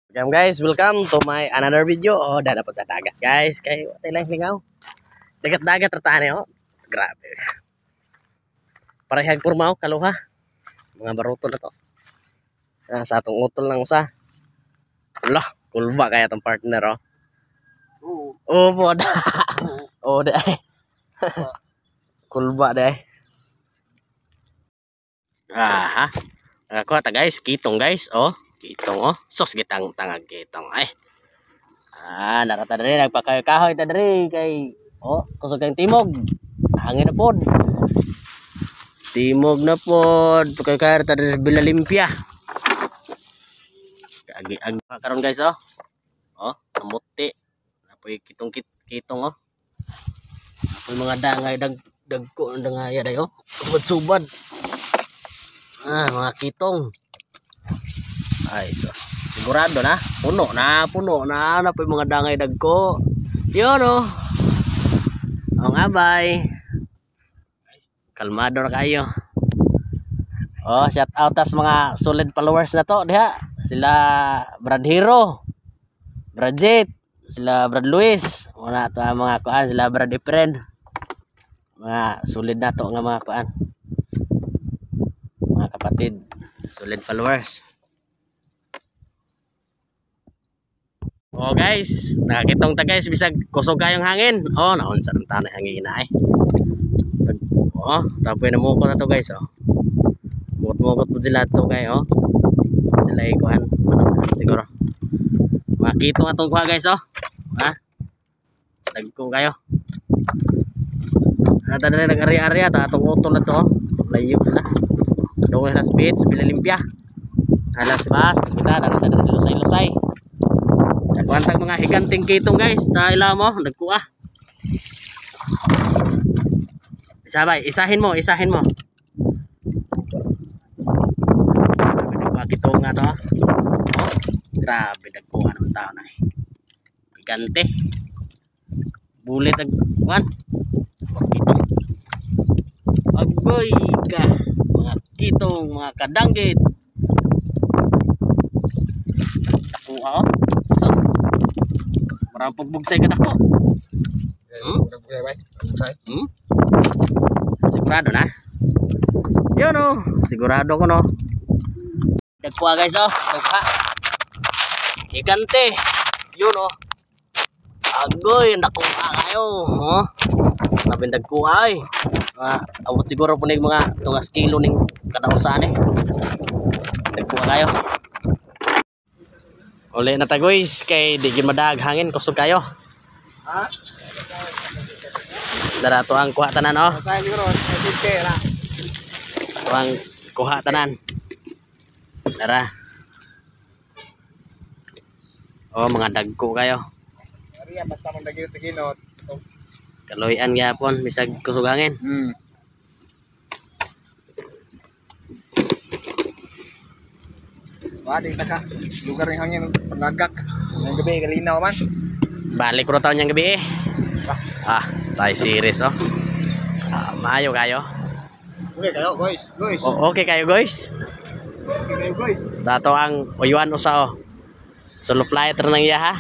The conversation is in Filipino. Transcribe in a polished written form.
Welcome guys, welcome to my another video. Oh, dah dapat sa dagat guys. Kay watay lang lingaw. Dagat-dagat rataan eh, oh. Grabe. Parehag purmaw kaluha. Mga baruto na to. Sa atong utol lang usa. Lah, kulba kaya tong partner oh. Oh, boda. Oh, dai. Kulba dai. Ah, ako ta guys, kitong guys, oh. Kitong oh, sos gitang tangag kitong ay. Narata diri nagpakahoy ta diri kay oh, kusog kang timog. Hangin na pod. Timog na pod, pagkakahoy ta diri Villa Limpia. Ag karon guys oh. Oh, kamuti. Apoy kitong oh. Apoy mga dangay dagko dangaya dayo. Subad-subad. Mga kitong. Ay, sos. Sigurado na. Puno na po yung mga dangay dagko. Yun o. O nga bay. Kalmado na kayo. Oh, shout out as mga solid followers na to. Diha. Sila Brad Hero. Brad Jet. Sila Brad Luis. Muna to ang mga kuan. Sila Brad Efren. Mga solid na to nga mga kuan. Mga kapatid. Solid followers. Oh guys, nakakitong ta guys, bisag kusog kayong hangin. Oh, naon sa tanay hangin na eh. Oh, tapoy na muko na to guys, oh. Mukot-mukot po sila to guys, oh. Sila ikuan, siguro. Makito nga tong kuha guys, oh. Ha? Tagko kayo. Ata na nag-ari-ari ata atong utol na to, oh. Layo na. Doon sa speed, sa Villa Limpia. Alas pas, kita na lusay-lusay. Kuantang mga higanting kitong guys, taila mo, nagkuha. Isabay, isahin mo. Nagkuha kitong nga to. Oh, grabe, nagkuha naman tao na eh. Higante. Bulit nagkuhan. Kitong. Agoy ka. Mga kitong, mga kadanggit. Nagkuha oh. Sos. Marang pagbugsay ka na ko. Sigurado na. Yun o. Sigurado ko no. Dagkuha guys o. Dagkuha. Higante. Yun o. Agoy. Nakuha kayo. Labing dagkuha ay. Abot siguro po na yung mga tungas kilo ng kadausan eh. Dagkuha kayo. Uli na ta guys, kay di madag hangin kusog kayo. Ha? Dara to ang kuha tanan oh. To ang kuha tanan. Dara. Oh, mga dagko kayo. Ari basta man dagito tiginot. Kaloyan gyapon bisag kusog hangin. Wadi taka lugar yang hangin pagagak yang gabi kalinaw man. Balik ro taon yang gabi eh. Tayo series oh. Maayo kayo. Okay kayo guys. Okay kayo guys. Dato ang uyuan usa oh. Solo flight ra nang iya ha.